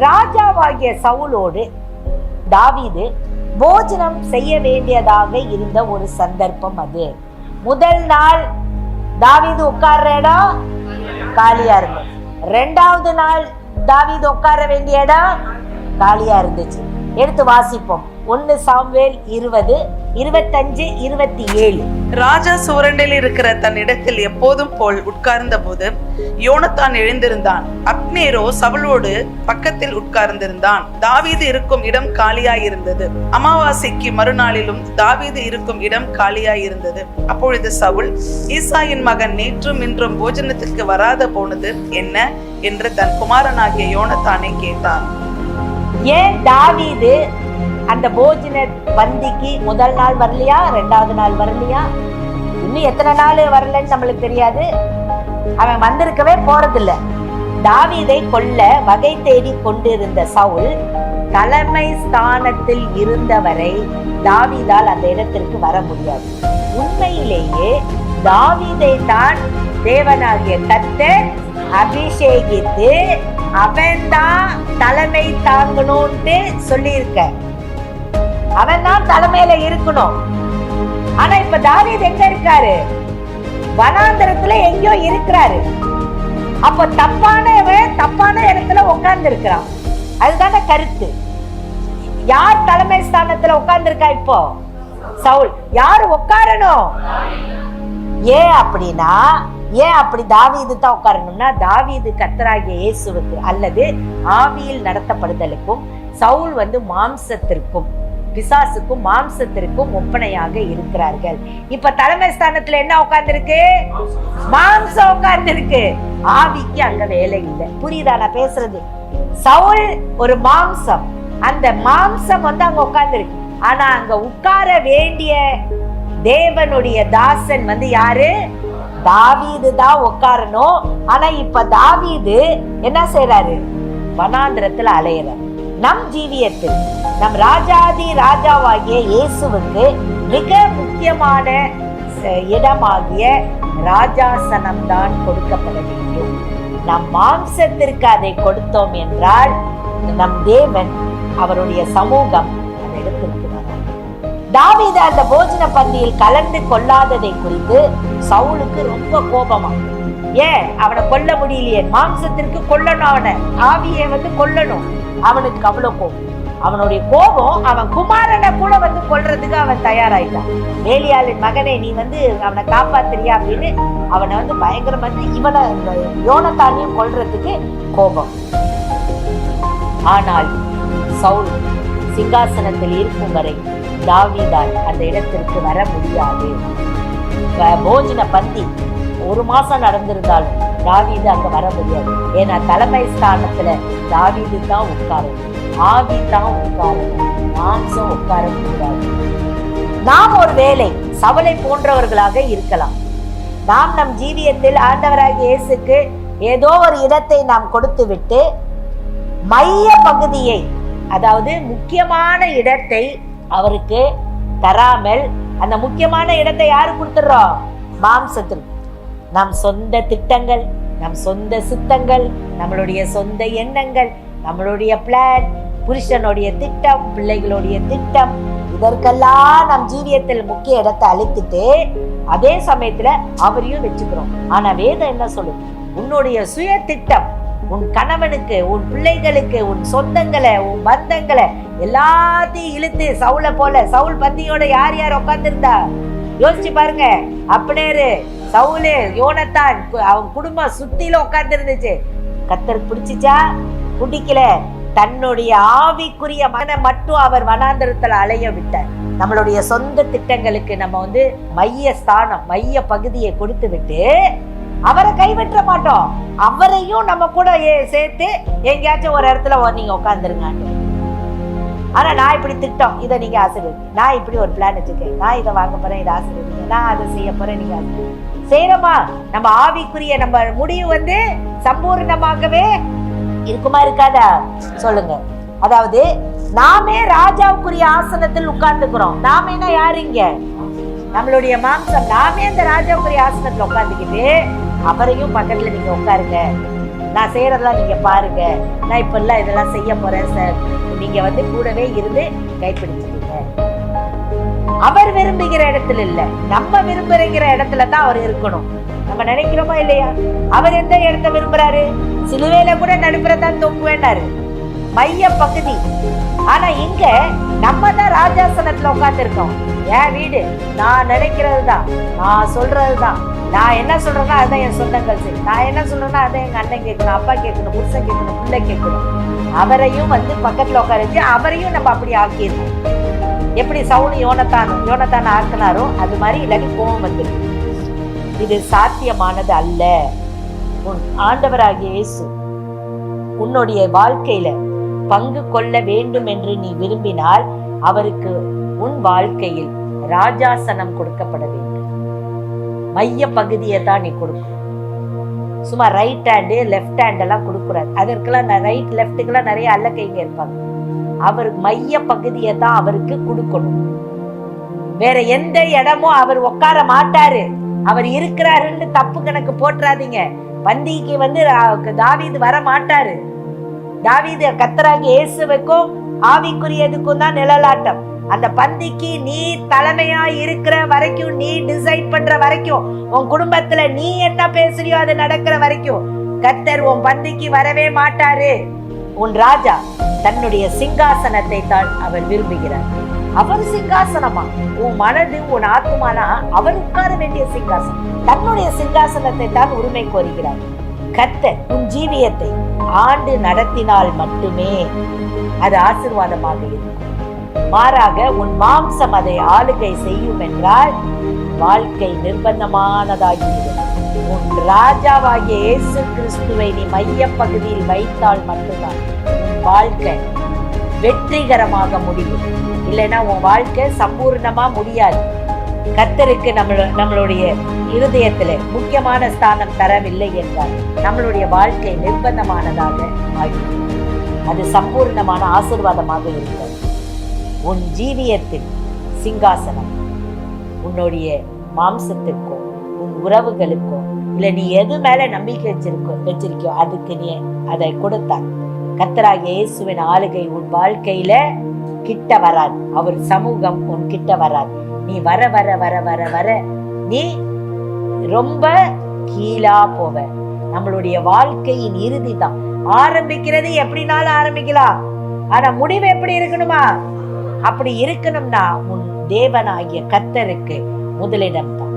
ராஜாவாகிய சவுலோடு தாவீது போஜனம் செய்ய வேண்டியதாக இருந்த ஒரு சந்தர்ப்பம் அது. முதல் நாள் தாவீது உட்கார்ற இடம் காலியா இருந்தது. 2வது நாள் தாவீது உட்கார வேண்டிய இடம் காலியா இருந்துச்சு. எடுத்து வாசிப்போம். 1 சாமுவேல் 20:25-27. ராஜா சுவரண்டில் இருக்கிற தன் இடத்தில் எப்போதும் போல் உட்கார்ந்த போது யோனத்தான் எழுந்திருந்தான். அப்னேரோ சவுலோடு பக்கத்தில் உட்கார்ந்திருந்தான். தாவீது இருக்கும் இடம் காலியாயிருந்தது. அமாவாசைக்கு மறுநாளிலும் தாவீது இருக்கும் இடம் காலியாயிருந்தது. அப்பொழுது சவுல், ஈசாயின் மகன் நேற்றும் இன்றும் போஜனத்துக்கு வராத போனது என்ன என்று தன் குமாரனாகிய யோனத்தானை கேட்டான். ஏன் தாவீது அந்த போஜன பந்திக்கு முதல் நாள் வரலையா, 2வது நாள் வரலையா, இன்னும் எத்தனை நாள் வரலன்னு நம்மளுக்கு தெரியாது. அவன் வந்திருக்கவே போறதில்ல. தாவீதை கொல்ல வகை தேடி கொண்டிருந்த சவுல் தலைமை ஸ்தானத்தில் இருந்தவரை தாவீதால் அந்த இடத்திற்கு வர முடியாது. உண்மையிலேயே தாவீதை தான் தேவனாகிய கர்த்தர் அபிஷேகித்து அவன் தான் தலைமை தாங்கணும்னு சொல்லி இருக்க. அவன் தான் தலைமையில இருக்கணும். ஆனா இப்ப தாவீது எங்க இருக்காரு? வனாந்தரத்துல எங்கயோ இருக்கிறாரு. அப்ப தப்பான இடத்துல உட்கார்ந்து இருக்கிறான். அதுதான கருத்து. யார் தலைமை ஸ்தானத்துல உட்கார்ந்து இருக்கா? இப்போ சவுல். யாரு உட்காரணும்? ஏன் அப்படின்னா, ஏன் அப்படி தாவீது தான் உட்காரணும்னா, தாவீது கர்த்தராகிய இயேசுவுக்கு அல்லது ஆவியில் நடத்தப்படுதலுக்கும், சவுல் மாம்சத்திற்கும் பிசாசுக்கும் மாம்சத்திற்கும் ஒப்பனையாக இருக்கிறார்கள். இப்ப தலைமை ஸ்தானத்துல என்ன உட்கார்ந்து மாம்சம் உட்கார்ந்து இருக்கு. ஆவிக்கு அங்க வேலை இல்லை. புரியுதா நான் பேசுறது? சவுல் ஒரு மாம்சம். அந்த மாம்சம் அங்க உட்கார்ந்து இருக்கு. ஆனா அங்க உட்கார வேண்டிய தேவனுடைய தாசன் யாரு? தாவீது தான் உட்காரணும். ஆனா இப்ப தாவீது என்ன செய்யறாரு? வனாந்திரத்துல அலையிறார். நம் ஜீவியத்தில் நம் ராஜாதி ராஜாவாகிய இயேசுவுக்கு மிக முக்கியமான இடமாகிய ராஜாசனம் தான் கொடுக்கப்பட வேண்டும். நம் மாம்சத்திற்கு அதை கொடுத்தோம் என்றால் நம் தேவன், அவருடைய சமூகம் அந்த இடத்திற்கு வரும். தாவீது அந்த போஜன பந்தியில் கலந்து கொள்ளாததை குறித்து சவுலுக்கு ரொம்ப கோபமா. ஏன் அவனை கொல்ல முடியலையே? மாம்சத்திற்கு கொல்லணும், அவனை ஆவியை கொல்லணும். அவனுக்கு அவ்வளவு கோபம். அவனுடைய கோபம் அவன் குமாரனை கூட கொல்றதுக்கு அவன் தயாராயிட்டான். ஏலியாளின் மகனே, நீ அவனை காப்பாத்துறியா அப்படின்னு அவனை பயங்கரம் இவனை யோனத்தானையும் கொல்றதுக்கு கோபம். ஆனால் சவுல் சிங்காசனத்தில் இருக்கும் வரை தாவீதால் அந்த இடத்திற்கு வர முடியாது. போஜன பந்தி 1 மாசம் நடந்திருந்தாலும் தாவீது அங்க வர முடியாது. ஏன்னா தலைமை ஸ்தானத்துல தாவீது தான் உட்காரணும், ஆவி தான் உட்காரணும், மாம்சம் உட்கார முடியாது. நாம் ஒரு வேளை சவுலை போன்றவர்களாக இருக்கலாம். நாம் நம் ஜீவியத்தில் ஆண்டவராகிய இயேசுக்கு ஏதோ ஒரு இடத்தை நாம் கொடுத்து விட்டு மைய பகுதியை, அதாவது முக்கியமான இடத்தை அவருக்கு தராமல், அந்த முக்கியமான இடத்தை யாரு கொடுத்துடுறோம்? மாம்சத்திற்கு. நம் சொந்த திட்டங்கள், நம் சொந்த சித்தங்கள், நம்மளுடைய சொந்த எண்ணங்கள், நம்மளுடைய பிளான், புருஷனுடைய திட்டம், பிள்ளைகளுடைய திட்டம், இதற்கெல்லாம் நம் ஜீவியத்தில் முக்கிய இடத்தை அளித்துட்டு அதே சமயத்துல அவரையும் வச்சுக்கிறோம். ஆனா வேதம் என்ன சொல்லுது? உன்னுடைய சுய திட்டம், உன் கணவனுக்கு, உன் பிள்ளைகளுக்கு, உன் சொந்தங்களை, உன் பந்தங்களை எல்லாத்தையும் இழுத்து சவுலை போல, சவுல் பந்தியோட யார் யார் உட்கார்ந்துருந்தா யோசிச்சு பாருங்க. அப்னேரு, சவுலு, யோனத்தான், அவன் குடும்பம் சுத்தில உட்கார்ந்து இருந்துச்சு. கர்த்தருக்கு பிடிச்சிச்சா? பிடிக்கல. தன்னுடைய ஆவிக்குரிய மகனை மட்டும் அவர் வனாந்தரத்துல அலைய விட்டார். நம்மளுடைய சொந்த திட்டங்களுக்கு நம்ம மைய ஸ்தானம், மைய பகுதியை கொடுத்து விட்டு அவரை கைவிட்ட மாட்டோம். அவரையும் நம்ம கூட சேர்த்து எங்கேயாச்சும் ஒரு இடத்துல நீங்க உட்காந்துருங்க. ஆனா நான் இப்படி திட்டம், இதை நீங்க ஆசீர்வதிங்க, நான் இப்படி ஒரு பிளான் வச்சிருக்கேன், நான் இதை வாங்க போறேன், இதை ஆசீர்வதிங்க, நான் அதை செய்ய போறேன், நீங்க செய்யறோமா? நம்ம ஆவிக்குரிய நம்ம முடிவு சம்பூர்ணமாகவே இருக்குமா இருக்காதா? சொல்லுங்க. அதாவது நாமே ராஜாவுக்குரிய ஆசனத்தில் உட்கார்ந்துக்கிறோம். நாம என்ன யாரு இங்க? நம்மளுடைய மாம்சம். நாமே அந்த ராஜாவுக்குரிய ஆசனத்துல உட்கார்ந்துக்கிட்டு அவரையும் பக்கத்துல நீங்க உட்காருங்க, நான் செய்யறதெல்லாம் நீங்க பாருங்க, நான் இப்ப எல்லாம் இதெல்லாம் செய்ய போறேன் சார், நீங்க வந்து கூடவே இருந்து கைப்பிடிச்சிருங்க. அவர் விரும்புகிற இடத்துல இல்ல, நம்ம விரும்புகிற இடத்துல தான் அவர் இருக்கணும். நம்ம நினைக்கிறோமா இல்லையா? அவர் எந்த இடத்த விரும்புறாரு? சிலுவையில கூட நடுப்புறதான் தொங்கு வேண்டாரு, மைய பகுதி. ஆனா இங்க நம்ம தான் ராஜாசனத்துல உட்கார்ந்து இருக்கோம். என் வீடு, நான் நினைக்கிறதுதான், நான் சொல்றதுதான், நான் என்ன சொல்றேன்னா அதுதான் என் சொந்தங்கள் செய்யும், நான் என்ன சொல்றேன்னா அதான் எங்க அண்ணன் கேட்கணும், அப்பா கேட்கணும், புருஷன் கேட்கணும், பிள்ளை கேட்கணும். அவரையும் வந்து பக்கத்துல உட்கார வச்சு அவரையும் நம்ம அப்படி ஆக்கிடணும். எப்படி சவுல் யோனத்தான் ஆக்கினாரோ அது மாதிரி இல்லாட்டி கோபம் வந்துருக்கு. இது சாத்தியமானது அல்ல. உன் ஆண்டவராகிய இயேசு உன்னுடைய வாழ்க்கையில பங்கு கொள்ள வேண்டும் என்று நீ விரும்பினால் அவருக்கு உன் வாழ்க்கையில் ராஜாசனம் கொடுக்கப்பட வேண்டும். மைய பகுதியை தான் நீ கொடுக்கணும். சும்மா ரைட் ஹேண்டு லெஃப்ட் ஹேண்ட் எல்லாம் கொடுக்கூடாது. அதற்கெல்லாம் ரைட் லெஃப்ட்டுக்கெல்லாம் நிறைய அல்லக்கைங்க இருப்பாங்க. அவர் மைய பகுதியை தான் அவருக்கு கொடுக்கணும். வேற எந்த இடமும் அவர் உட்கார மாட்டாரு. அவர் இருக்கிறாருன்னு தப்பு கணக்கு போட்டுறாதீங்க. பந்திக்கு வந்து தாவீது வர மாட்டாரு. தாவீது கர்த்தராகிய இயேசுவுக்கும் ஆவிக்குரியதுக்கும் தான் நிழலாட்டம். அந்த பந்திக்கு நீ தலைமையா இருக்கிற வரைக்கும், நீ டிசைட் பண்ற வரைக்கும், உன் குடும்பத்துல நீ என்ன பேசுறியோ அது நடக்கிற வரைக்கும் கர்த்தர் உன் பந்திக்கு வரவே மாட்டாரு. உன் ராஜா தன்னுடைய சிங்காசனத்தை தான் அவர் விரும்புகிறார். அவர் சிங்காசனமா? உன் மனது உன் ஆத்மானா அவர் உட்கார வேண்டிய சிங்காசனம், தன்னுடைய சிங்காசனத்தை தான் உரிமை கோருகிறார். கர்த்தர் உன் ஜீவியத்தை ஆண்டு நடத்தினால் மட்டுமே அது ஆசீர்வாதமாக இருக்கும். மாறாக உன் மாம்சம் அதை ஆளுகை செய்யும் என்றால் வாழ்க்கை நிர்பந்தமானதாகிவிடும். உன் ராஜாவாகிய இயேசு கிறிஸ்துவை நீ மைய பகுதியில் வைத்தால் மட்டும்தான் உன் வாழ்க்கை வெற்றிகரமாக முடியும். இல்லைன்னா உன் வாழ்க்கை சம்பூர்ணமா முடியாது. கர்த்தருக்கு நம்மளுடைய இருதயத்துல முக்கியமான ஸ்தானம் தரவில்லை என்றால் நம்மளுடைய வாழ்க்கை நிர்பந்தமானதாக ஆகிவிடும். அது சம்பூர்ணமான ஆசீர்வாதமாக இருக்கிறது. உன் ஜீவியத்தில் சிங்காசனம் உன்னுடைய மாம்சத்திற்கோ உன் உறவுகளுக்கோ இல்ல நீ எது மேல நம்பிக்கை வச்சிருக்கியோ அதுக்கு நீ அதை கொடுத்தார். கர்த்தராகிய இயேசுவின் ஆளுகை உன் வாழ்க்கையில கிட்ட வராது. அவர் சமூகம் உன் கிட்ட வராது. நீ வர வர வர வர வர நீ ரொம்ப கீழா போவ. நம்மளுடைய வாழ்க்கையின் இறுதி தான். ஆரம்பிக்கிறது எப்படினாலும் ஆரம்பிக்கலாம், ஆனா முடிவு எப்படி இருக்கணுமா? அப்படி இருக்கணும்னா உன் தேவனாகிய கர்த்தருக்கு முதலிடம் தான்.